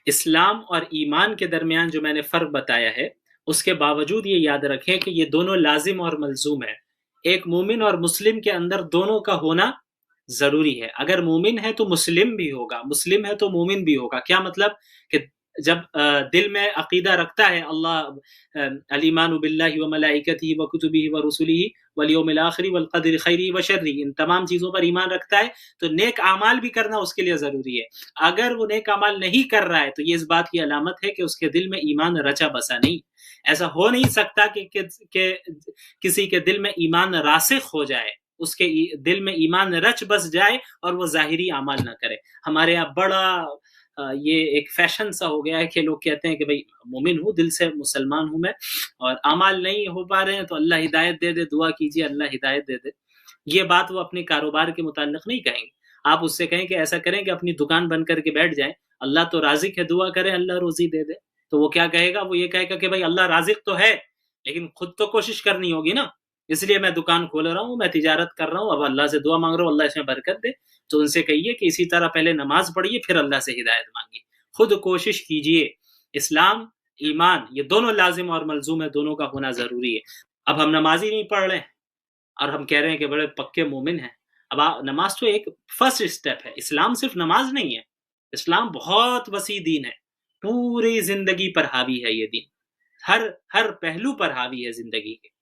اسلام اور ایمان کے درمیان جو میں نے فرق بتایا ہے، اس کے باوجود یہ یاد رکھیں کہ یہ دونوں لازم اور ملزوم ہے۔ ایک مومن اور مسلم کے اندر دونوں کا ہونا ضروری ہے۔ اگر مومن ہے تو مسلم بھی ہوگا، مسلم ہے تو مومن بھی ہوگا۔ کیا مطلب؟ کہ جب دل میں عقیدہ رکھتا ہے اللہ الایمان باللہ و ملائکتہ و کتبہ و رسلہ والیوم الآخر والقدر خیرہ و شرہ، ان تمام چیزوں پر ایمان رکھتا ہے تو نیک اعمال بھی کرنا اس کے لیے ضروری ہے۔ اگر وہ نیک اعمال نہیں کر رہا ہے تو یہ اس بات کی علامت ہے کہ اس کے دل میں ایمان رچا بسا نہیں۔ ایسا ہو نہیں سکتا کہ کسی کے دل میں ایمان راسخ ہو جائے، اس کے دل میں ایمان رچ بس جائے اور وہ ظاہری اعمال نہ کرے۔ ہمارے یہاں بڑا یہ ایک فیشن سا ہو گیا ہے کہ لوگ کہتے ہیں کہ بھئی مومن ہوں، دل سے مسلمان ہوں میں، اور اعمال نہیں ہو پا رہے ہیں تو اللہ ہدایت دے دے، دعا کیجئے اللہ ہدایت دے دے۔ یہ بات وہ اپنے کاروبار کے متعلق نہیں کہیں گے۔ آپ اس سے کہیں کہ ایسا کریں کہ اپنی دکان بند کر کے بیٹھ جائیں، اللہ تو رازق ہے، دعا کریں اللہ روزی دے دے، تو وہ کیا کہے گا؟ وہ یہ کہے گا کہ بھئی اللہ رازق تو ہے لیکن خود تو کوشش کرنی ہوگی نا، اس لیے میں دکان کھول رہا ہوں، میں تجارت کر رہا ہوں، اب اللہ سے دعا مانگ رہا ہوں اللہ اس میں برکت دے۔ تو ان سے کہیے کہ اسی طرح پہلے نماز پڑھیے پھر اللہ سے ہدایت مانگیے، خود کوشش کیجئے۔ اسلام ایمان یہ دونوں لازم اور ملزوم ہے، دونوں کا ہونا ضروری ہے۔ اب ہم نماز ہی نہیں پڑھ رہے ہیں اور ہم کہہ رہے ہیں کہ بڑے پکے مومن ہیں۔ اب نماز تو ایک فرسٹ اسٹیپ ہے، اسلام صرف نماز نہیں ہے، اسلام بہت وسیع دین ہے، پوری زندگی پر حاوی ہے یہ دین، ہر پہلو پر حاوی ہے زندگی کے۔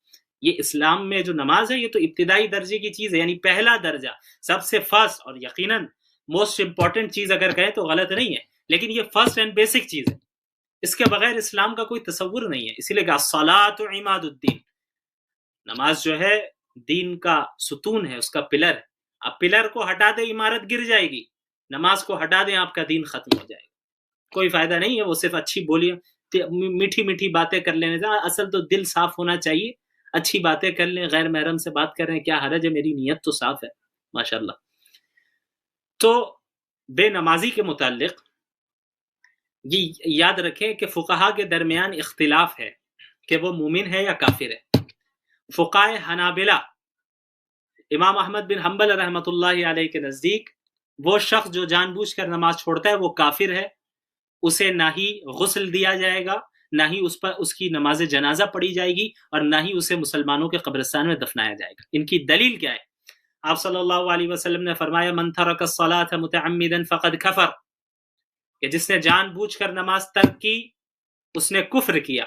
یہ اسلام میں جو نماز ہے یہ تو ابتدائی درجے کی چیز ہے، یعنی پہلا درجہ، سب سے فرسٹ اور یقیناً موسٹ امپورٹنٹ چیز اگر کہیں تو غلط نہیں ہے، لیکن یہ فرسٹ اینڈ بیسک چیز ہے، اس کے بغیر اسلام کا کوئی تصور نہیں ہے۔ اسی لیے کہ الصلاۃ عماد الدین، نماز جو ہے دین کا ستون ہے، اس کا پلر ہے۔ اب پلر کو ہٹا دیں عمارت گر جائے گی، نماز کو ہٹا دیں آپ کا دین ختم ہو جائے گا، کوئی فائدہ نہیں ہے۔ وہ صرف اچھی بولیاں میٹھی میٹھی باتیں کر لینے سے، اصل تو دل صاف ہونا چاہیے۔ اچھی باتیں کر لیں، غیر محرم سے بات کر رہے ہیں، کیا حرج ہے؟ میری نیت تو صاف ہے ماشاءاللہ۔ تو بے نمازی کے متعلق یہ یاد رکھیں کہ فقہا کے درمیان اختلاف ہے کہ وہ مومن ہے یا کافر ہے۔ فقہائے حنابلہ، امام احمد بن حنبل رحمۃ اللہ علیہ کے نزدیک وہ شخص جو جان بوجھ کر نماز چھوڑتا ہے وہ کافر ہے، اسے نہ ہی غسل دیا جائے گا، نہ ہی اس پر اس کی نماز جنازہ پڑھی جائے گی، اور نہ ہی اسے مسلمانوں کے قبرستان میں دفنایا جائے گا۔ ان کی دلیل کیا ہے؟ آپ صلی اللہ علیہ وسلم نے فرمایا من ترک الصلاۃ متعمدا فقد کفر، کہ جس نے جان بوجھ کر نماز ترک کی اس نے کفر کیا۔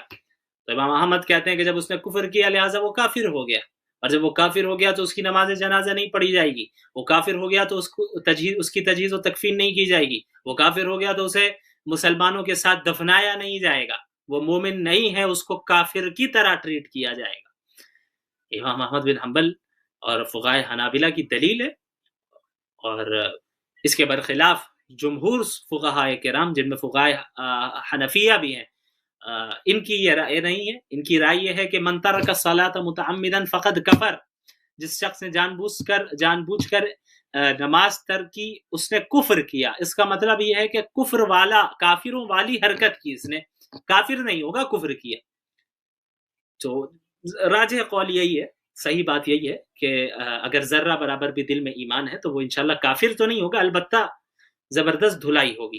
تو امام احمد کہتے ہیں کہ جب اس نے کفر کیا لہٰذا وہ کافر ہو گیا، اور جب وہ کافر ہو گیا تو اس کی نماز جنازہ نہیں پڑھی جائے گی، وہ کافر ہو گیا تو اس کی تجہیز و تکفین نہیں کی جائے گی، وہ کافر ہو گیا تو اسے مسلمانوں کے ساتھ دفنایا نہیں جائے گا، وہ مومن نہیں ہے، اس کو کافر کی طرح ٹریٹ کیا جائے گا۔ امام احمد بن حنبل اور فقہائے حنابلہ کی دلیل ہے، اور اس کے برخلاف جمہور فقہائے کرام جن میں فقہائے حنفیہ بھی ہیں، ان کی یہ رائے نہیں ہے، ان کی رائے یہ ہے کہ من ترک الصلاۃ متعمدا فقد کفر، جس شخص نے جان بوجھ کر نماز ترک کی اس نے کفر کیا۔ اس کا مطلب یہ ہے کہ کفر والا، کافروں والی حرکت کی، اس نے کافر نہیں ہوگا، کفر کیا۔ تو راجح قول یہی ہے، صحیح بات یہی ہے کہ اگر ذرہ برابر بھی دل میں ایمان ہے تو وہ انشاءاللہ کافر تو نہیں ہوگا، البتہ زبردست دھلائی ہوگی۔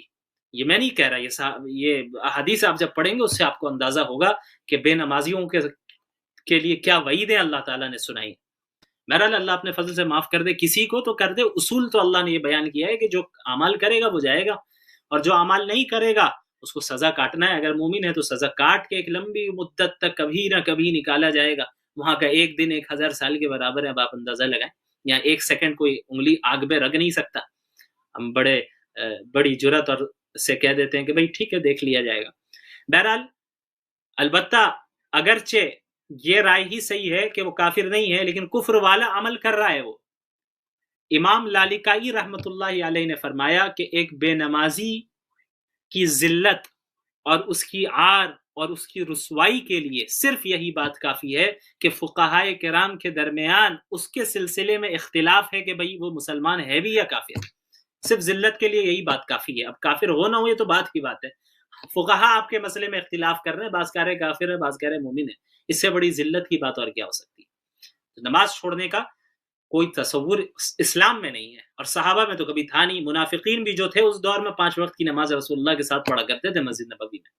یہ میں نہیں کہہ رہا، یہ احادیث آپ جب پڑھیں گے اس سے آپ کو اندازہ ہوگا کہ بے نمازیوں کے لیے کیا وعیدیں اللہ تعالیٰ نے سنائی۔ بہرحال اللہ اپنے فضل سے معاف کر دے، کسی کو تو کر دے۔ اصول تو اللہ نے یہ بیان کیا ہے کہ جو اعمال کرے گا وہ جائے گا، اور جو اعمال نہیں کرے گا اس کو سزا کاٹنا ہے۔ اگر مومن ہے تو سزا کاٹ کے ایک لمبی مدت تک کبھی نہ کبھی نکالا جائے گا، وہاں کا ایک دن 1000 سال کے برابر ہے، اب آپ اندازہ لگائیں، یا ایک سیکنڈ کوئی انگلی آگ میں رگ نہیں سکتا۔ ہم بڑی جرات اور سے کہہ دیتے ہیں کہ بھئی ٹھیک ہے دیکھ لیا جائے گا۔ بہرحال البتہ اگرچہ یہ رائے ہی صحیح ہے کہ وہ کافر نہیں ہے لیکن کفر والا عمل کر رہا ہے، وہ امام لالکائی رحمۃ اللہ علیہ نے فرمایا کہ ایک بے نمازی کی ذلت اور اس کی عار اور اس کی رسوائی کے لیے صرف یہی بات کافی ہے کہ فقہائے کرام کے درمیان اس کے سلسلے میں اختلاف ہے کہ بھئی وہ مسلمان ہے بھی یا کافر۔ صرف ذلت کے لیے یہی بات کافی ہے، اب کافر ہو نہ ہو یہ تو بات کی بات ہے۔ فقہا آپ کے مسئلے میں اختلاف کر رہے ہیں، بعض کہہ رہے کافر ہے، بعض کہہ رہے مومن ہے، اس سے بڑی ذلت کی بات اور کیا ہو سکتی ہے؟ نماز چھوڑنے کا کوئی تصور اسلام میں نہیں ہے، اور صحابہ میں تو کبھی تھا نہیں۔ منافقین بھی جو تھے اس دور میں 5 وقت کی نماز رسول اللہ کے ساتھ پڑھا کرتے تھے مسجد نبوی میں،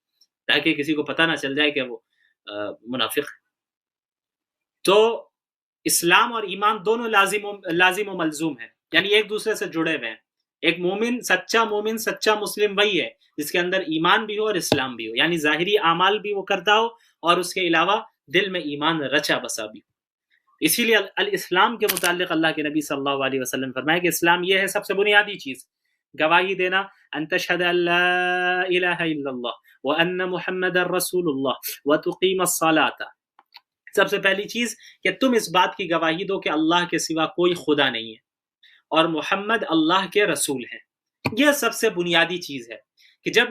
تاکہ کسی کو پتہ نہ چل جائے کہ وہ منافق ہے۔ تو اسلام اور ایمان دونوں لازم و ملزوم ہیں، یعنی ایک دوسرے سے جڑے ہوئے ہیں۔ ایک مومن، سچا مسلم وہی ہے جس کے اندر ایمان بھی ہو اور اسلام بھی ہو، یعنی ظاہری اعمال بھی وہ کرتا ہو اور اس کے علاوہ دل میں ایمان رچا بسا بھی ہو۔ اسی لیے الاسلام کے متعلق اللہ کے نبی صلی اللہ علیہ وسلم فرمایا کہ اسلام یہ ہے سب سے بنیادی چیز، گواہی دینا، ان تشہد ان لا الہ الا اللہ وان محمد رسول اللہ وتقیم الصلاۃ۔ سب سے پہلی چیز کہ تم اس بات کی گواہی دو کہ اللہ کے سوا کوئی خدا نہیں ہے اور محمد اللہ کے رسول ہیں۔ یہ سب سے بنیادی چیز ہے کہ جب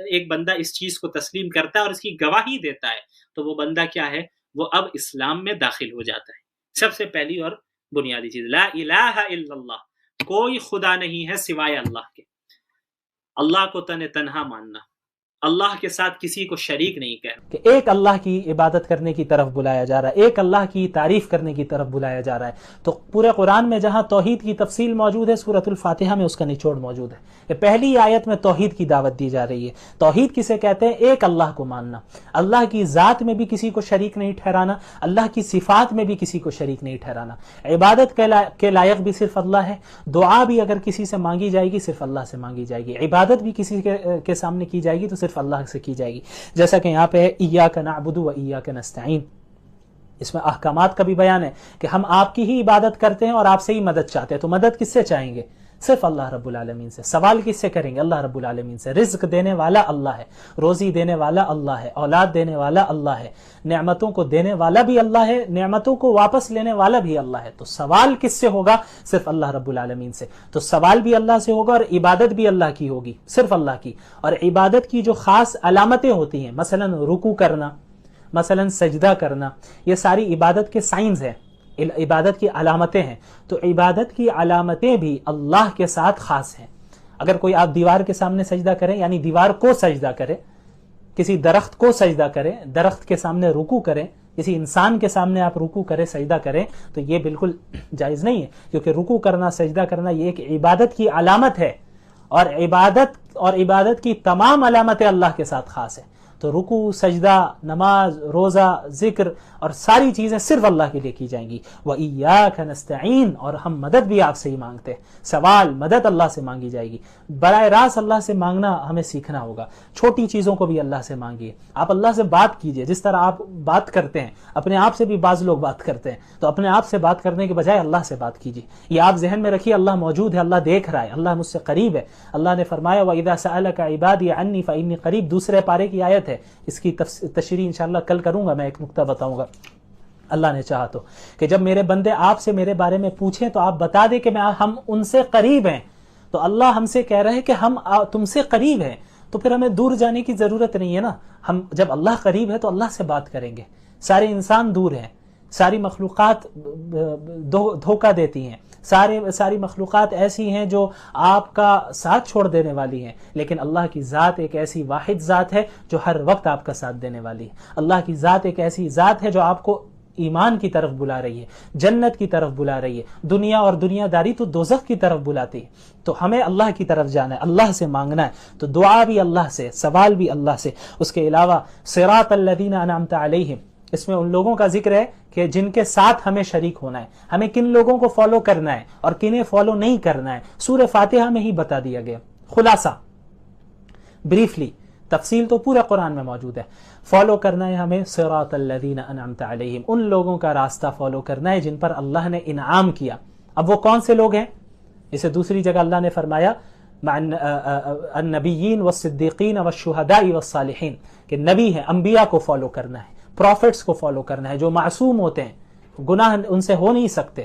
ایک بندہ اس چیز کو تسلیم کرتا ہے اور اس کی گواہی دیتا ہے تو وہ بندہ کیا ہے؟ وہ اب اسلام میں داخل ہو جاتا ہے۔ سب سے پہلی اور بنیادی چیز لا الہ الا اللہ، کوئی خدا نہیں ہے سوائے اللہ کے۔ اللہ کو تنہا ماننا، اللہ کے ساتھ کسی کو شریک نہیں کہنا، کہ ایک اللہ کی عبادت کرنے کی طرف بلایا جا رہا ہے، ایک اللہ کی تعریف کرنے کی طرف بلایا جا رہا ہے۔ تو پورے قرآن میں جہاں توحید کی تفصیل موجود ہے، سورۃ الفاتحہ میں اس کا نچوڑ موجود ہے کہ پہلی آیت میں توحید کی دعوت دی جا رہی ہے۔ توحید کسے کہتے ہیں؟ ایک اللہ کو ماننا، اللہ کی ذات میں بھی کسی کو شریک نہیں ٹھہرانا، اللہ کی صفات میں بھی کسی کو شریک نہیں ٹھہرانا۔ عبادت کے لائق بھی صرف اللہ ہے، دعا بھی اگر کسی سے مانگی جائے گی صرف اللہ سے مانگی جائے گی، عبادت بھی کسی کے سامنے کی جائے گی تو صرف اللہ سے کی جائے گی۔ جیسا کہ یہاں پہ ہے ایاک نعبد و ایاک نستعین، اس میں احکامات کا بھی بیان ہے کہ ہم آپ کی ہی عبادت کرتے ہیں اور آپ سے ہی مدد چاہتے ہیں۔ تو مدد کس سے چاہیں گے؟ صرف اللہ رب العالمین سے۔ سوال کس سے کریں گے؟ اللہ رب العالمین سے۔ رزق دینے والا اللہ ہے، روزی دینے والا اللہ ہے، اولاد دینے والا اللہ ہے، نعمتوں کو دینے والا بھی اللہ ہے، نعمتوں کو واپس لینے والا بھی اللہ ہے۔ تو سوال کس سے ہوگا؟ صرف اللہ رب العالمین سے۔ تو سوال بھی اللہ سے ہوگا اور عبادت بھی اللہ کی ہوگی، صرف اللہ کی۔ اور عبادت کی جو خاص علامتیں ہوتی ہیں، مثلا رکوع کرنا، مثلا سجدہ کرنا، یہ ساری عبادت کے سائنز ہیں، عبادت کی علامتیں ہیں۔ تو عبادت کی علامتیں بھی اللہ کے ساتھ خاص ہیں۔ اگر کوئی آپ دیوار کے سامنے سجدہ کریں، یعنی دیوار کو سجدہ کرے، کسی درخت کو سجدہ کریں، درخت کے سامنے رکوع کریں، کسی انسان کے سامنے آپ رکوع کریں، سجدہ کریں، تو یہ بالکل جائز نہیں ہے، کیونکہ رکوع کرنا، سجدہ کرنا یہ ایک عبادت کی علامت ہے، اور عبادت کی تمام علامتیں اللہ کے ساتھ خاص ہیں۔ تو رکوع، سجدہ، نماز، روزہ، ذکر اور ساری چیزیں صرف اللہ کے لیے کی جائیں گی۔ وَإِيَّاكَ نَسْتَعِينُ، اور ہم مدد بھی آپ سے ہی مانگتے ہیں۔ سوال، مدد اللہ سے مانگی جائے گی۔ براہ راست اللہ سے مانگنا ہمیں سیکھنا ہوگا، چھوٹی چیزوں کو بھی اللہ سے مانگیے۔ آپ اللہ سے بات کیجئے، جس طرح آپ بات کرتے ہیں، اپنے آپ سے بھی بعض لوگ بات کرتے ہیں، تو اپنے آپ سے بات کرنے کے بجائے اللہ سے بات کیجئے۔ یہ آپ ذہن میں رکھیے، اللہ موجود ہے، اللہ دیکھ رہا ہے، اللہ مجھ سے قریب ہے۔ اللہ نے فرمایا وَإِذَا سَأَلَكَ عِبَادِي عَنِّي فَإِنِّي قَرِيب، دوسرے پارے کی آیت ہے، اس کی تشریح انشاءاللہ کل کروں گا، میں ایک نکتہ بتاؤں گا اللہ نے چاہا تو، کہ جب میرے بندے آپ سے میرے بارے میں پوچھیں تو آپ بتا دیں کہ ہم ان سے قریب ہیں۔ تو اللہ ہم سے کہہ رہے ہیں کہ ہم تم سے قریب ہیں، تو پھر ہمیں دور جانے کی ضرورت نہیں ہے نا۔ ہم جب اللہ قریب ہے تو اللہ سے بات کریں گے۔ سارے انسان دور ہیں، ساری مخلوقات دھوکہ دیتی ہیں، ساری مخلوقات ایسی ہیں جو آپ کا ساتھ چھوڑ دینے والی ہیں، لیکن اللہ کی ذات ایک ایسی واحد ذات ہے جو ہر وقت آپ کا ساتھ دینے والی ہے۔ اللہ کی ذات ایک ایسی ذات ہے جو آپ کو ایمان کی طرف بلا رہی ہے، جنت کی طرف بلا رہی ہے۔ دنیا اور دنیا داری تو دوزخ کی طرف بلاتی ہے۔ تو ہمیں اللہ کی طرف جانا ہے، اللہ سے مانگنا ہے۔ تو دعا بھی اللہ سے، سوال بھی اللہ سے۔ اس کے علاوہ صراط الذین انعمت علیہم، اس میں ان لوگوں کا ذکر ہے کہ جن کے ساتھ ہمیں شریک ہونا ہے، ہمیں کن لوگوں کو فالو کرنا ہے اور کنہیں فالو نہیں کرنا ہے، سورہ فاتحہ میں ہی بتا دیا گیا۔ خلاصہ بریفلی، تفصیل تو پورا قرآن میں موجود ہے۔ فالو کرنا ہے ہمیں صراط الذین انعمت علیہم، ان لوگوں کا راستہ فالو کرنا ہے جن پر اللہ نے انعام کیا۔ اب وہ کون سے لوگ ہیں؟ اسے دوسری جگہ اللہ نے فرمایا مع النبیین والصدیقین والشہداء والصالحین، کہ نبی ہیں، انبیاء کو فالو کرنا ہے، پروفٹس کو فالو کرنا ہے، جو معصوم ہوتے ہیں، گناہ ان سے ہو نہیں سکتے،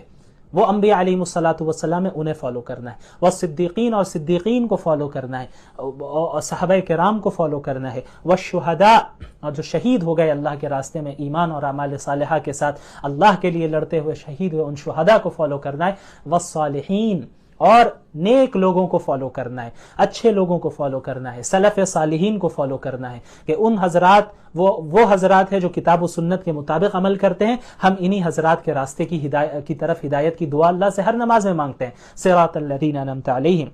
وہ انبیاء علیہم الصلاۃ والسلام ہے، انہیں فالو کرنا ہے۔ والصدیقین، اور صدیقین کو فالو کرنا ہے، اور صحابہ کرام کو فالو کرنا ہے۔ والشہداء، اور جو شہید ہو گئے اللہ کے راستے میں ایمان اور اعمال صالحہ کے ساتھ اللہ کے لیے لڑتے ہوئے شہید ہوئے، ان شہداء کو فالو کرنا ہے۔ والصالحین، اور نیک لوگوں کو فالو کرنا ہے، اچھے لوگوں کو فالو کرنا ہے، سلف صالحین کو فالو کرنا ہے کہ ان حضرات وہ حضرات ہیں جو کتاب و سنت کے مطابق عمل کرتے ہیں، ہم انہی حضرات کے راستے کی طرف ہدایت کی دعا اللہ سے ہر نماز میں مانگتے ہیں، صراط الذین انعمت علیہم۔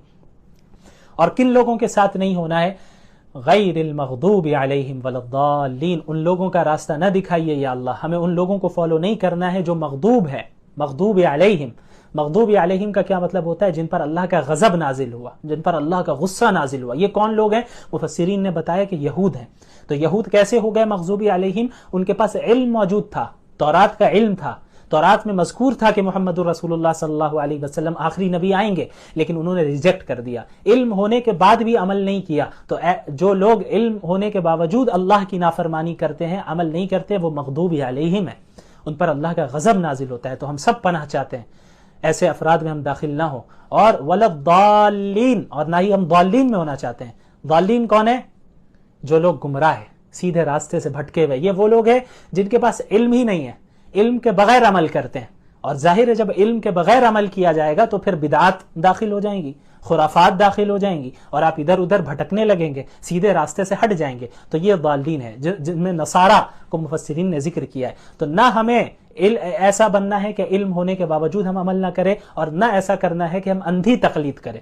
اور کن لوگوں کے ساتھ نہیں ہونا ہے؟ غیر المغضوب علیہم ولا الضالین، ان لوگوں کا راستہ نہ دکھائیے یا اللہ، ہمیں ان لوگوں کو فالو نہیں کرنا ہے جو مغضوب ہے، مغضوب علیہم۔ مغضوب علیہم کا کیا مطلب ہوتا ہے؟ جن پر اللہ کا غضب نازل ہوا، جن پر اللہ کا غصہ نازل ہوا۔ یہ کون لوگ ہیں؟ مفسرین نے بتایا کہ یہود ہیں۔ تو یہود کیسے ہو گئے مغضوب علیہم؟ ان کے پاس علم موجود تھا، تورات کا علم تھا، تورات میں مذکور تھا کہ محمد رسول اللہ صلی اللہ علیہ وسلم آخری نبی آئیں گے، لیکن انہوں نے ریجیکٹ کر دیا، علم ہونے کے بعد بھی عمل نہیں کیا۔ تو جو لوگ علم ہونے کے باوجود اللہ کی نافرمانی کرتے ہیں، عمل نہیں کرتے، وہ مغضوب علیہم ہیں، ان پر اللہ کا غضب نازل ہوتا ہے۔ تو ہم سب پناہ چاہتے ہیں ایسے افراد میں ہم داخل نہ ہوں، اور ولا الضالین، اور نہ ہی ہم ضالین میں ہونا چاہتے ہیں۔ ضالین کون ہے؟ جو لوگ گمراہ ہیں، سیدھے راستے سے بھٹکے ہوئے، یہ وہ لوگ ہیں جن کے پاس علم ہی نہیں ہے، علم کے بغیر عمل کرتے ہیں۔ اور ظاہر ہے جب علم کے بغیر عمل کیا جائے گا تو پھر بدعات داخل ہو جائیں گی، خرافات داخل ہو جائیں گی، اور آپ ادھر ادھر بھٹکنے لگیں گے، سیدھے راستے سے ہٹ جائیں گے۔ تو یہ ضالین ہے جن میں نصارہ کو مفسرین نے ذکر کیا ہے۔ تو نہ ہمیں ایسا بننا ہے کہ علم ہونے کے باوجود ہم عمل نہ کریں، اور نہ ایسا کرنا ہے کہ ہم اندھی تقلید کریں،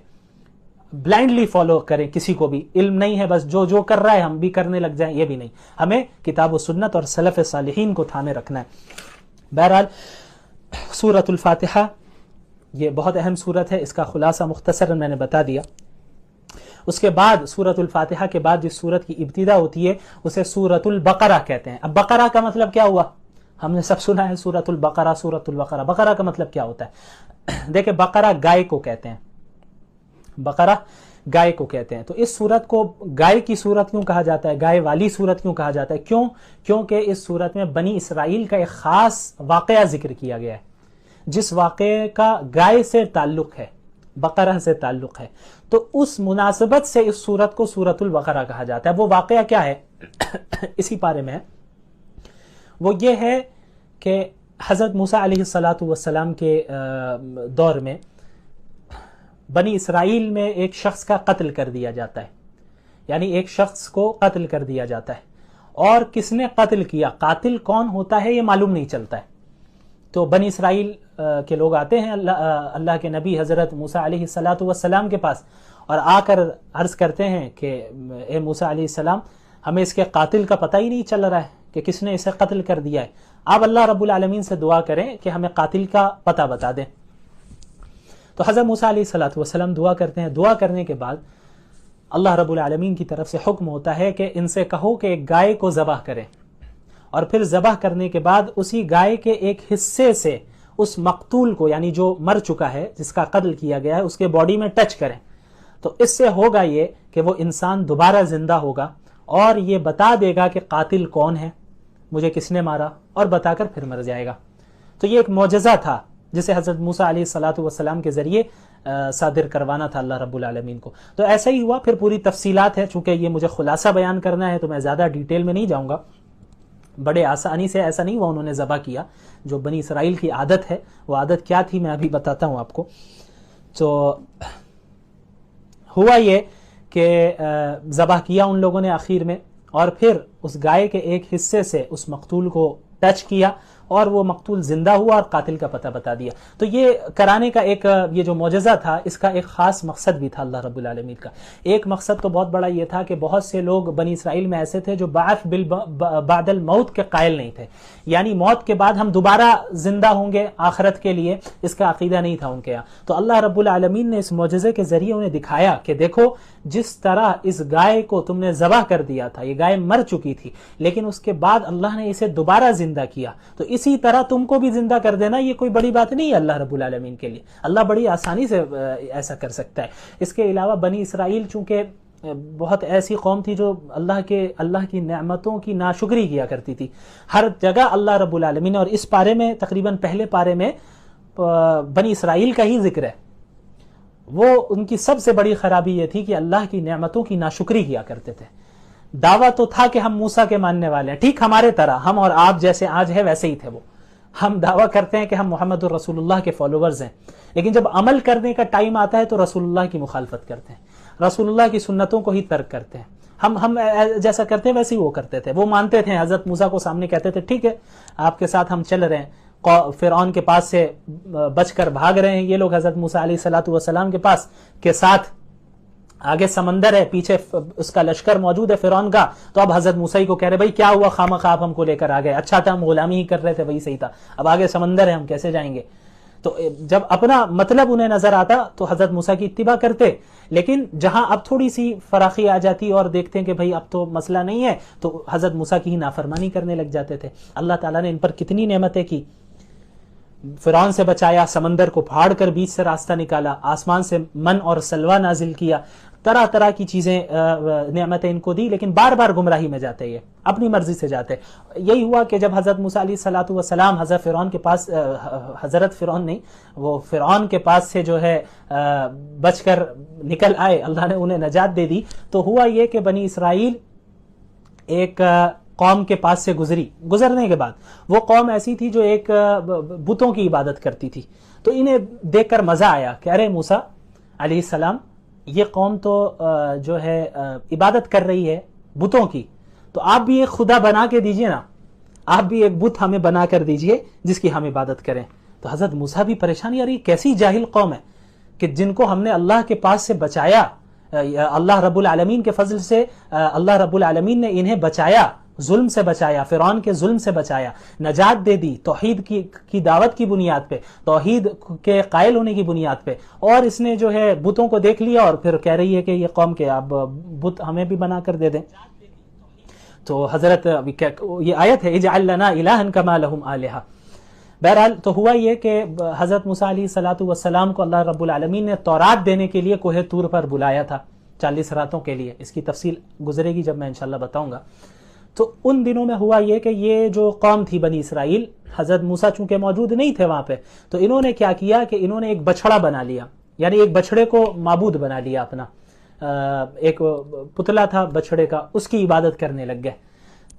بلائنڈلی فالو کریں کسی کو بھی، علم نہیں ہے بس جو کر رہا ہے ہم بھی کرنے لگ جائیں، یہ بھی نہیں۔ ہمیں کتاب و سنت اور سلف صالحین کو تھامے رکھنا ہے۔ بہرحال سورۃ الفاتحہ یہ بہت اہم سورت ہے، اس کا خلاصہ مختصر میں نے بتا دیا۔ اس کے بعد سورۃ الفاتحہ کے بعد جس سورت کی ابتدا ہوتی ہے اسے سورۃ البقرہ کہتے ہیں۔ اب بقرہ کا مطلب کیا ہوا؟ ہم نے سب سنا ہے سورۃ البقرہ، سورۃ البقرہ۔ بقرہ کا مطلب کیا ہوتا ہے؟ دیکھیں، بقرہ گائے کو کہتے ہیں، بقرہ گائے کو کہتے ہیں۔ تو اس سورت کو گائے کی سورت کیوں کہا جاتا ہے، گائے والی سورت کیوں کہا جاتا ہے؟ کیونکہ اس سورت میں بنی اسرائیل کا ایک خاص واقعہ ذکر کیا گیا ہے، جس واقعے کا گائے سے تعلق ہے، بقرہ سے تعلق ہے۔ تو اس مناسبت سے اس سورت کو سورۃ البقرہ کہا جاتا ہے۔ وہ واقعہ کیا ہے؟ اسی پارے میں وہ یہ ہے کہ حضرت موسیٰ علیہ السلام کے دور میں بنی اسرائیل میں ایک شخص کا قتل کر دیا جاتا ہے، یعنی ایک شخص کو قتل کر دیا جاتا ہے، اور کس نے قتل کیا، قاتل کون ہوتا ہے یہ معلوم نہیں چلتا ہے۔ تو بنی اسرائیل کے لوگ آتے ہیں اللہ کے نبی حضرت موسیٰ علیہ السلام کے پاس، اور آ کر عرض کرتے ہیں کہ اے موسیٰ علیہ السلام، ہمیں اس کے قاتل کا پتہ ہی نہیں چل رہا ہے کہ کس نے اسے قتل کر دیا ہے، آپ اللہ رب العالمین سے دعا کریں کہ ہمیں قاتل کا پتہ بتا دیں۔ تو حضرت موسیٰ علیہ السلام دعا کرتے ہیں۔ دعا کرنے کے بعد اللہ رب العالمین کی طرف سے حکم ہوتا ہے کہ ان سے کہو کہ ایک گائے کو ذبح کریں، اور پھر ذبح کرنے کے بعد اسی گائے کے ایک حصے سے اس مقتول کو، یعنی جو مر چکا ہے، جس کا قتل کیا گیا ہے، اس کے باڈی میں ٹچ کریں۔ تو اس سے ہوگا یہ کہ وہ انسان دوبارہ زندہ ہوگا، اور یہ بتا دے گا کہ قاتل کون ہے، مجھے کس نے مارا، اور بتا کر پھر مر جائے گا۔ تو یہ ایک معجزہ تھا جسے حضرت موسیٰ علیہ السلام کے ذریعے صادر کروانا تھا اللہ رب العالمین کو۔ تو ایسا ہی ہوا، پھر پوری تفصیلات ہے، چونکہ یہ مجھے خلاصہ بیان کرنا ہے تو میں زیادہ ڈیٹیل میں نہیں جاؤں گا۔ بڑے آسانی سے ایسا نہیں ہوا انہوں نے ذبح کیا، جو بنی اسرائیل کی عادت ہے، وہ عادت کیا تھی میں ابھی بتاتا ہوں آپ کو۔ تو ہوا یہ کہ ذبح کیا ان لوگوں نے آخر میں، اور پھر اس گائے کے ایک حصے سے اس مقتول کو ٹچ کیا، اور وہ مقتول زندہ ہوا اور قاتل کا پتہ بتا دیا۔ تو یہ کرانے کا ایک یہ جو معجزہ تھا، اس کا ایک خاص مقصد بھی تھا اللہ رب العالمین کا۔ ایک مقصد تو بہت بڑا یہ تھا کہ بہت سے لوگ بنی اسرائیل میں ایسے تھے جو بعث بعد الموت کے قائل نہیں تھے، یعنی موت کے بعد ہم دوبارہ زندہ ہوں گے آخرت کے لیے، اس کا عقیدہ نہیں تھا ان کے یہاں۔ تو اللہ رب العالمین نے اس معجزے کے ذریعے انہیں دکھایا کہ دیکھو، جس طرح اس گائے کو تم نے ذبح کر دیا تھا، یہ گائے مر چکی تھی، لیکن اس کے بعد اللہ نے اسے دوبارہ زندہ کیا، تو اسی طرح تم کو بھی زندہ کر دینا یہ کوئی بڑی بات نہیں ہے اللہ رب العالمین کے لیے، اللہ بڑی آسانی سے ایسا کر سکتا ہے۔ اس کے علاوہ بنی اسرائیل چونکہ بہت ایسی قوم تھی جو اللہ کی نعمتوں کی ناشکری کیا کرتی تھی، ہر جگہ اللہ رب العالمین، اور اس پارے میں تقریباً پہلے پارے میں بنی اسرائیل کا ہی ذکر ہے، وہ ان کی سب سے بڑی خرابی یہ تھی کہ اللہ کی نعمتوں کی ناشکری کیا کرتے تھے۔ دعویٰ تو تھا کہ ہم موسیٰ کے ماننے والے ہیں، ٹھیک ہمارے طرح، ہم اور آپ جیسے آج ہے ویسے ہی تھے وہ، ہم دعویٰ کرتے ہیں کہ ہم محمد الرسول اللہ کے فالوورز ہیں، لیکن جب عمل کرنے کا ٹائم آتا ہے تو رسول اللہ کی مخالفت کرتے ہیں، رسول اللہ کی سنتوں کو ہی ترک کرتے ہیں۔ ہم جیسا کرتے ہیں ویسے ہی وہ کرتے تھے۔ وہ مانتے تھے، حضرت موسیٰ کو سامنے کہتے تھے ٹھیک ہے آپ کے ساتھ ہم چل رہے ہیں، فرعون کے پاس سے بچ کر بھاگ رہے ہیں یہ لوگ حضرت موسیٰ علیہ الصلوۃ والسلام کے پاس کے ساتھ، آگے سمندر ہے، پیچھے اس کا لشکر موجود ہے فرعون کا، تو اب حضرت موسیٰ کو کہہ رہے بھائی کیا ہوا خواہ آپ ہم کو لے کر آ گئے، اچھا تھا ہم غلامی ہی کر رہے تھے وہی صحیح تھا، اب آگے سمندر ہے ہم کیسے جائیں گے۔ تو جب اپنا مطلب انہیں نظر آتا تو حضرت موسیٰ کی اتباع کرتے، لیکن جہاں اب تھوڑی سی فراخی آ جاتی اور دیکھتے ہیں کہ بھئی اب تو مسئلہ نہیں ہے تو حضرت موسیٰ کی ہی نافرمانی کرنے لگ جاتے تھے۔ اللہ تعالیٰ نے ان پر کتنی نعمتیں کی، فرعون سے بچایا، سمندر کو پھاڑ کر بیچ سے راستہ نکالا، آسمان سے من اور سلوہ نازل کیا، طرح طرح کی چیزیں نعمتیں ان کو دی، لیکن بار بار گمراہی میں جاتے یہ اپنی مرضی سے جاتے۔ یہی ہوا کہ جب حضرت موسیٰ علیہ الصلوۃ والسلام حضرت فرعون کے پاس، حضرت فرعون نہیں وہ فرعون کے پاس سے جو ہے بچ کر نکل آئے، اللہ نے انہیں نجات دے دی، تو ہوا یہ کہ بنی اسرائیل ایک قوم کے پاس سے گزرنے کے بعد وہ قوم ایسی تھی جو ایک بتوں کی عبادت کرتی تھی، تو انہیں دیکھ کر مزہ آیا کہ ارے موسیٰ علیہ السلام یہ قوم تو جو ہے عبادت کر رہی ہے بتوں کی، تو آپ بھی ایک خدا بنا کے دیجئے نا، آپ بھی ایک بت ہمیں بنا کر دیجئے جس کی ہم عبادت کریں۔ تو حضرت موسیٰ بھی پریشانی آ رہی، کیسی جاہل قوم ہے کہ جن کو ہم نے اللہ کے پاس سے بچایا، اللہ رب العالمین کے فضل سے اللہ رب العالمین نے انہیں بچایا، ظلم سے بچایا، فرعون کے ظلم سے بچایا، نجات دے دی توحید کی دعوت کی بنیاد پہ، توحید کے قائل ہونے کی بنیاد پہ، اور اس نے جو ہے بتوں کو دیکھ لیا اور پھر کہہ رہی ہے کہ یہ قوم کے اب بت ہمیں بھی بنا کر دے دیں۔ تو حضرت یہ آیت ہے اجعل لنا الہا کما لہم آلہہ۔ بہرحال تو ہوا یہ کہ حضرت موسیٰ علیہ الصلوۃ والسلام کو اللہ رب العالمین نے تورات دینے کے لیے کوہ طور پر بلایا تھا 40 راتوں کے لیے، اس کی تفصیل گزرے گی جب میں انشاءاللہ بتاؤں گا۔ تو ان دنوں میں ہوا یہ کہ یہ جو قوم تھی بنی اسرائیل، حضرت موسیٰ چونکہ موجود نہیں تھے وہاں پہ، تو انہوں نے کیا کیا کہ انہوں نے ایک بچڑا بنا لیا، یعنی ایک بچڑے کو معبود بنا لیا اپنا، ایک پتلا تھا بچڑے کا، اس کی عبادت کرنے لگ گئے۔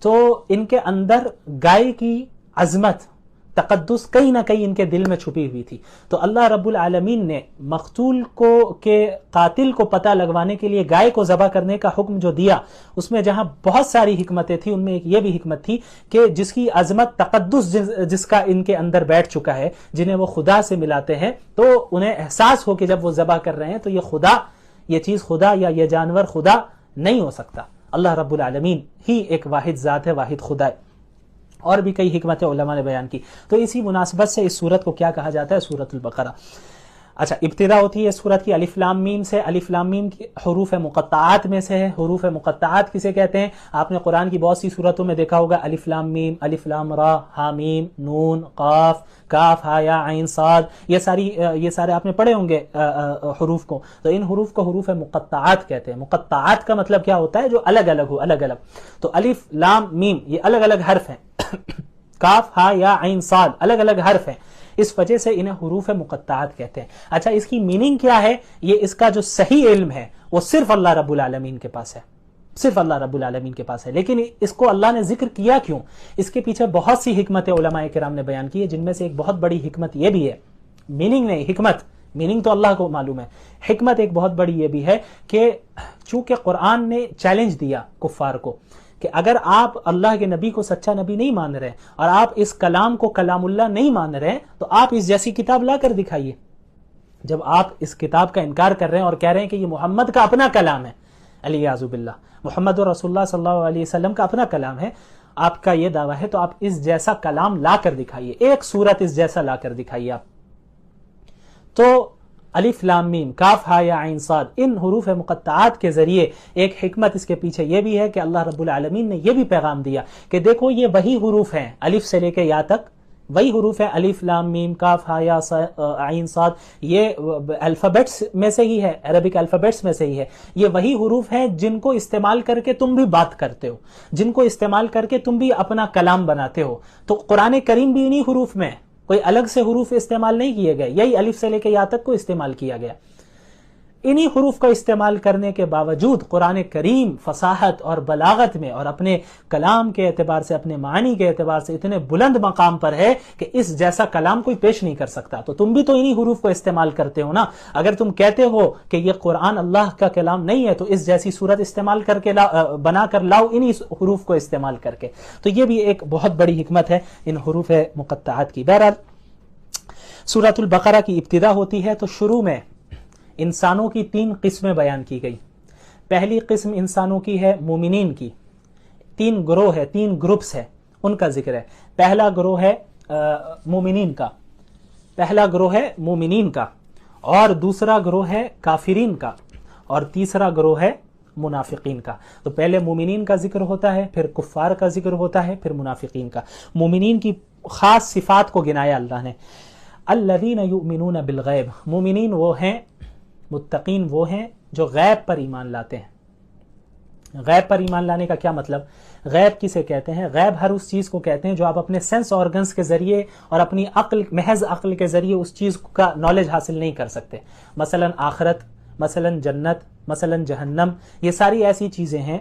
تو ان کے اندر گائے کی عظمت، تقدس کہیں نہ کہیں ان کے دل میں چھپی ہوئی تھی، تو اللہ رب العالمین نے مقتول کو کے قاتل کو پتہ لگوانے کے لیے گائے کو ذبح کرنے کا حکم جو دیا، اس میں جہاں بہت ساری حکمتیں تھیں، ان میں ایک یہ بھی حکمت تھی کہ جس کی عظمت، تقدس جس کا ان کے اندر بیٹھ چکا ہے، جنہیں وہ خدا سے ملاتے ہیں، تو انہیں احساس ہو کہ جب وہ ذبح کر رہے ہیں تو یہ خدا، یہ چیز خدا یا یہ جانور خدا نہیں ہو سکتا، اللہ رب العالمین ہی ایک واحد ذات ہے، واحد خدا ہے۔ اور بھی کئی حکمتیں علماء نے بیان کی۔ تو اسی مناسبت سے اس سورت کو کیا کہا جاتا ہے؟ سورۃ البقرہ۔ اچھا، ابتدا ہوتی ہے سورت کی الف لام میم سے۔ الف لام میم حروف مقطعات میں سے ہے۔ حروف مقطعات کسے کہتے ہیں؟ آپ نے قرآن کی بہت سی سورتوں میں دیکھا ہوگا، الف لام میم، الف لام را، ہا میم، نون، قاف، کاف، ہا یا عین صاد، یہ سارے آپ نے پڑھے ہوں گے حروف کو۔ تو ان حروف کو حروف مقطعات کہتے ہیں۔ مقطعات کا مطلب کیا ہوتا ہے؟ جو الگ الگ ہو، الگ الگ۔ تو الف لام میم یہ الگ الگ حرف ہیں، کاف، ہا یا عین صاد الگ الگ حرف ہیں، اس وجہ سے انہیں حروف مقطعات کہتے ہیں۔ اچھا، اس کی میننگ کیا ہے؟ یہ اس کا جو صحیح علم ہے وہ صرف اللہ رب العالمین کے پاس ہے، صرف اللہ رب العالمین کے پاس ہے۔ لیکن اس کو اللہ نے ذکر کیا کیوں؟ اس کے پیچھے بہت سی حکمتیں علماء کرام نے بیان کی ہے، جن میں سے ایک بہت بڑی حکمت یہ بھی ہے، میننگ نہیں، حکمت، میننگ تو اللہ کو معلوم ہے، حکمت ایک بہت بڑی یہ بھی ہے کہ چونکہ قرآن نے چیلنج دیا کفار کو کہ اگر آپ اللہ کے نبی کو سچا نبی نہیں مان رہے اور آپ اس کلام کو کلام اللہ نہیں مان رہے تو آپ اس جیسی کتاب لا کر دکھائیے۔ جب آپ اس کتاب کا انکار کر رہے ہیں اور کہہ رہے ہیں کہ یہ محمد کا اپنا کلام ہے، علیہ باللہ، محمد رسول اللہ صلی اللہ علیہ وسلم کا اپنا کلام ہے، آپ کا یہ دعویٰ ہے، تو آپ اس جیسا کلام لا کر دکھائیے، ایک سورت اس جیسا لا کر دکھائیے آپ۔ تو الف لام میم، کاف، ہا یا عین صاد، ان حروف مقطعات کے ذریعے ایک حکمت اس کے پیچھے یہ بھی ہے کہ اللہ رب العالمین نے یہ بھی پیغام دیا کہ دیکھو یہ وہی حروف ہیں، الف سے لے کے یا تک وہی حروف ہیں، الف لام میم، کاف، ہا یا عین صاد، یہ الفابیٹس میں سے ہی ہے، عربک الفابیٹس میں سے ہی ہے، یہ وہی حروف ہیں جن کو استعمال کر کے تم بھی بات کرتے ہو، جن کو استعمال کر کے تم بھی اپنا کلام بناتے ہو۔ تو قرآن کریم بھی انہی حروف میں، کوئی الگ سے حروف استعمال نہیں کیے گئے، یہی الف سے لے کے یا تک کو استعمال کیا گیا۔ انہی حروف کا استعمال کرنے کے باوجود قرآن کریم فصاحت اور بلاغت میں اور اپنے کلام کے اعتبار سے، اپنے معنی کے اعتبار سے اتنے بلند مقام پر ہے کہ اس جیسا کلام کوئی پیش نہیں کر سکتا. تو تم بھی تو انہی حروف کو استعمال کرتے ہو نا. اگر تم کہتے ہو کہ یہ قرآن اللہ کا کلام نہیں ہے تو اس جیسی صورت استعمال کر کے بنا کر لاؤ انہی حروف کو استعمال کر کے. تو یہ بھی ایک بہت بڑی حکمت ہے ان حروف مقطعات کی. بہرحال سورۃ البقرہ کی ابتدا ہوتی ہے تو شروع میں انسانوں کی 3 قسمیں بیان کی گئی. پہلی قسم انسانوں کی ہے مومنین کی. 3 گروہ ہے، 3 گروپس ہے، ان کا ذکر ہے. پہلا گروہ ہے مومنین کا، پہلا گروہ ہے مومنین کا، اور دوسرا گروہ ہے کافرین کا، اور تیسرا گروہ ہے منافقین کا. تو پہلے مومنین کا ذکر ہوتا ہے، پھر کفار کا ذکر ہوتا ہے، پھر منافقین کا. مومنین کی خاص صفات کو گنایا اللہ نے. الذین یؤمنون بالغیب، مومنین وہ ہیں، متقین وہ ہیں جو غیب پر ایمان لاتے ہیں. غیب پر ایمان لانے کا کیا مطلب؟ غیب کسے کہتے ہیں؟ غیب ہر اس چیز کو کہتے ہیں جو آپ اپنے سینس آرگنز کے ذریعے اور اپنی عقل، محض عقل کے ذریعے اس چیز کا نالج حاصل نہیں کر سکتے. مثلا آخرت، مثلا جنت، مثلا جہنم، یہ ساری ایسی چیزیں ہیں،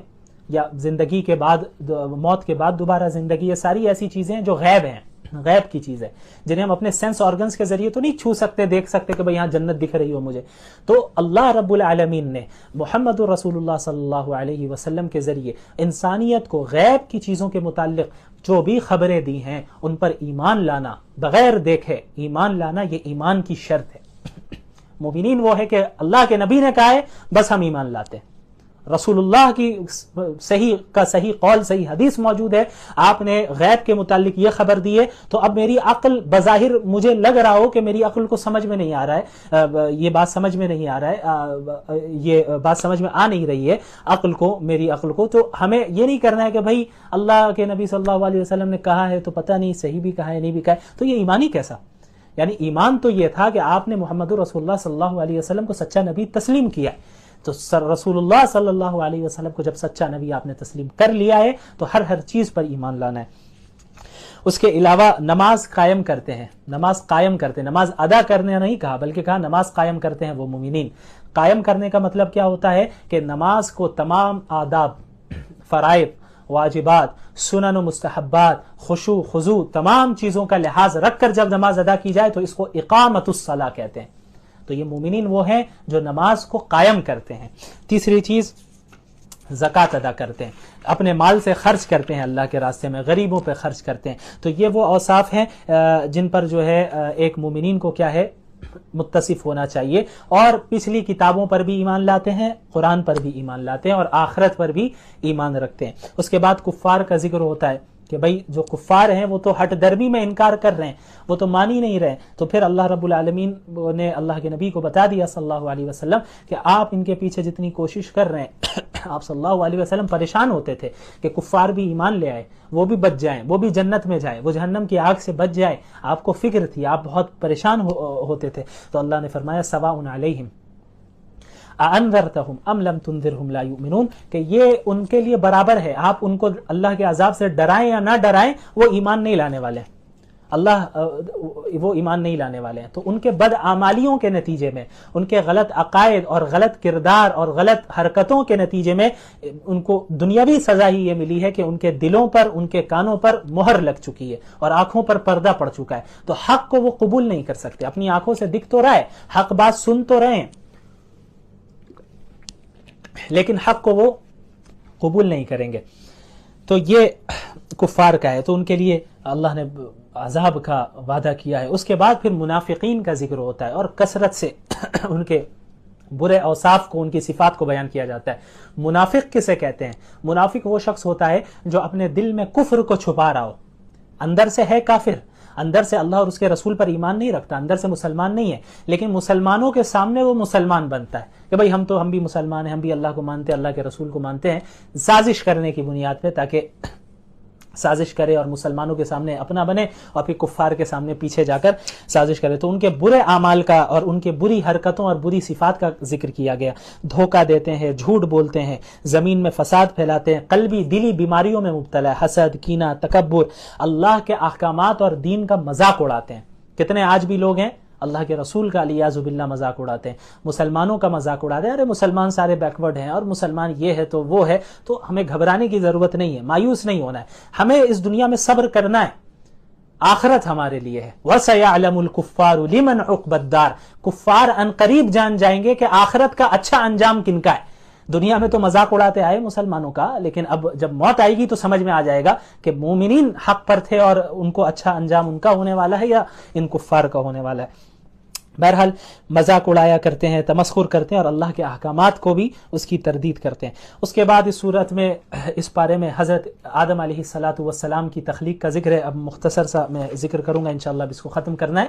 یا زندگی کے بعد، موت کے بعد دوبارہ زندگی، یہ ساری ایسی چیزیں ہیں جو غیب ہیں، غیب کی چیز ہے، جنہیں ہم اپنے سینس آرگنز کے ذریعے تو نہیں چھو سکتے، دیکھ سکتے کہ بھئی یہاں جنت دکھ رہی ہو مجھے. تو اللہ رب العالمین نے محمد رسول اللہ صلی اللہ علیہ وسلم کے ذریعے انسانیت کو غیب کی چیزوں کے متعلق جو بھی خبریں دی ہیں ان پر ایمان لانا، بغیر دیکھے ایمان لانا، یہ ایمان کی شرط ہے. مومنین وہ ہے کہ اللہ کے نبی نے کہا ہے بس ہم ایمان لاتے ہیں. رسول اللہ کی صحیح قول، صحیح حدیث موجود ہے، آپ نے غیب کے متعلق یہ خبر دی ہے، تو اب میری عقل بظاہر مجھے لگ رہا ہو کہ میری عقل کو سمجھ میں نہیں آ رہا ہے، یہ بات سمجھ میں نہیں آ رہا ہے، یہ بات سمجھ میں آ نہیں رہی ہے عقل کو، میری عقل کو. تو ہمیں یہ نہیں کرنا ہے کہ بھائی اللہ کے نبی صلی اللہ علیہ وسلم نے کہا ہے تو پتہ نہیں صحیح بھی کہا ہے نہیں بھی کہا ہے. تو یہ ایمان ہی کیسا؟ یعنی ایمان تو یہ تھا کہ آپ نے محمد رسول اللہ صلی اللہ علیہ وسلم کو سچا نبی تسلیم کیا ہے. تو رسول اللہ صلی اللہ علیہ وسلم کو جب سچا نبی آپ نے تسلیم کر لیا ہے تو ہر چیز پر ایمان لانا ہے. اس کے علاوہ نماز قائم کرتے ہیں، نماز قائم کرتے ہیں، نماز ادا کرنے نہیں کہا بلکہ کہا نماز قائم کرتے ہیں وہ مومنین. قائم کرنے کا مطلب کیا ہوتا ہے کہ نماز کو تمام آداب، فرائض، واجبات، سنن و مستحبات، خشوع خضوع، تمام چیزوں کا لحاظ رکھ کر جب نماز ادا کی جائے تو اس کو اقامت الصلاۃ کہتے ہیں. تو یہ مومنین وہ ہیں جو نماز کو قائم کرتے ہیں. تیسری چیز زکوٰۃ ادا کرتے ہیں، اپنے مال سے خرچ کرتے ہیں اللہ کے راستے میں، غریبوں پہ خرچ کرتے ہیں. تو یہ وہ اوصاف ہیں جن پر جو ہے ایک مومنین کو کیا ہے متصف ہونا چاہیے. اور پچھلی کتابوں پر بھی ایمان لاتے ہیں، قرآن پر بھی ایمان لاتے ہیں، اور آخرت پر بھی ایمان رکھتے ہیں. اس کے بعد کفار کا ذکر ہوتا ہے کہ بھئی جو کفار ہیں وہ تو ہٹ درمی میں انکار کر رہے ہیں، وہ تو مان ہی نہیں رہے. تو پھر اللہ رب العالمین نے اللہ کے نبی کو بتا دیا صلی اللہ علیہ وسلم کہ آپ ان کے پیچھے جتنی کوشش کر رہے ہیں، آپ صلی اللہ علیہ وسلم پریشان ہوتے تھے کہ کفار بھی ایمان لے آئے، وہ بھی بچ جائیں، وہ بھی جنت میں جائیں، وہ جہنم کی آگ سے بچ جائیں. آپ کو فکر تھی، آپ بہت پریشان ہوتے تھے. تو اللہ نے فرمایا سواء علیہم اَأَنذَرْتَهُمْ أَمْ لَمْ تُنذِرْهُمْ لَا يُؤْمِنُونَ، کہ یہ ان کے لیے برابر ہے، آپ ان کو اللہ کے عذاب سے ڈرائیں یا نہ ڈرائیں، وہ ایمان نہیں لانے والے ہیں. وہ ایمان نہیں لانے والے ہیں. تو ان کے بد اعمالیوں کے نتیجے میں، ان کے غلط عقائد اور غلط کردار اور غلط حرکتوں کے نتیجے میں ان کو دنیاوی سزا ہی یہ ملی ہے کہ ان کے دلوں پر، ان کے کانوں پر مہر لگ چکی ہے اور آنکھوں پر پردہ پڑ چکا ہے. تو حق کو وہ قبول نہیں کر سکتے. اپنی آنکھوں سے دکھ تو رہا ہے، حق بات سن تو رہے ہیں، لیکن حق کو وہ قبول نہیں کریں گے. تو یہ کفار کا ہے. تو ان کے لیے اللہ نے عذاب کا وعدہ کیا ہے. اس کے بعد پھر منافقین کا ذکر ہوتا ہے اور کثرت سے ان کے برے اوصاف کو، ان کی صفات کو بیان کیا جاتا ہے. منافق کسے کہتے ہیں؟ منافق وہ شخص ہوتا ہے جو اپنے دل میں کفر کو چھپا رہا ہو، اندر سے ہے کافر، اندر سے اللہ اور اس کے رسول پر ایمان نہیں رکھتا، اندر سے مسلمان نہیں ہے، لیکن مسلمانوں کے سامنے وہ مسلمان بنتا ہے کہ بھئی ہم بھی مسلمان ہیں، ہم بھی اللہ کو مانتے ہیں، اللہ کے رسول کو مانتے ہیں، سازش کرنے کی بنیاد پہ، تاکہ سازش کرے اور مسلمانوں کے سامنے اپنا بنے اور پھر کفار کے سامنے پیچھے جا کر سازش کرے. تو ان کے برے اعمال کا اور ان کے بری حرکتوں اور بری صفات کا ذکر کیا گیا. دھوکہ دیتے ہیں، جھوٹ بولتے ہیں، زمین میں فساد پھیلاتے ہیں، قلبی دلی بیماریوں میں مبتلا ہے، حسد، کینہ، تکبر، اللہ کے احکامات اور دین کا مذاق اڑاتے ہیں. کتنے آج بھی لوگ ہیں اللہ کے رسول کا علیاذ باللہ مذاق اڑاتے ہیں، مسلمانوں کا مذاق اڑاتے ہیں، ارے مسلمان سارے بیکورڈ ہیں اور مسلمان یہ ہے تو وہ ہے. تو ہمیں گھبرانے کی ضرورت نہیں ہے، مایوس نہیں ہونا ہے، ہمیں اس دنیا میں صبر کرنا ہے، آخرت ہمارے لیے ہے. وَسَيَعْلَمُ الْكُفَّارُ لِمَنْ عُقْبَى الدَّارِ، کفار ان قریب جان جائیں گے کہ آخرت کا اچھا انجام کن کا ہے. دنیا میں تو مذاق اڑاتے آئے مسلمانوں کا، لیکن اب جب موت آئے گی تو سمجھ میں آ جائے گا کہ مومنین حق پر تھے اور ان کو اچھا انجام ان کا ہونے والا ہے یا ان کفار کا ہونے والا ہے. بہرحال مذاق اڑایا کرتے ہیں، تمسخر کرتے ہیں اور اللہ کے احکامات کو بھی اس کی تردید کرتے ہیں. اس کے بعد اس صورت میں اس پارے میں حضرت آدم علیہ السلام کی تخلیق کا ذکر ہے. اب مختصر سا میں ذکر کروں گا انشاءاللہ، اب اس کو ختم کرنا ہے.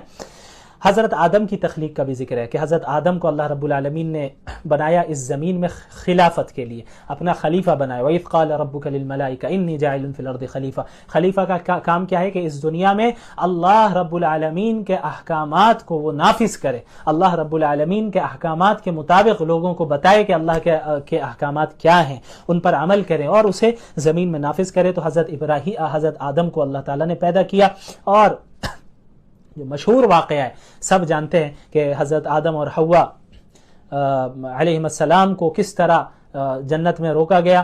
حضرت آدم کی تخلیق کا بھی ذکر ہے کہ حضرت آدم کو اللہ رب العالمین نے بنایا اس زمین میں خلافت کے لیے، اپنا خلیفہ بنایا. وَإِذْ قَالَ رَبُّكَ لِلْمَلَائِكَةِ إِنِّي جَاعِلٌ فِي الْأَرْضِ خلیفہ. خلیفہ کا کام کیا ہے کہ اس دنیا میں اللہ رب العالمین کے احکامات کو وہ نافذ کرے، اللہ رب العالمین کے احکامات کے مطابق لوگوں کو بتائے کہ اللہ کے احکامات کیا ہیں، ان پر عمل کرے اور اسے زمین میں نافذ کرے. تو حضرت آدم کو اللہ تعالیٰ نے پیدا کیا. اور جو مشہور واقعہ ہے سب جانتے ہیں کہ حضرت آدم اور حوا علیہ السلام کو کس طرح جنت میں روکا گیا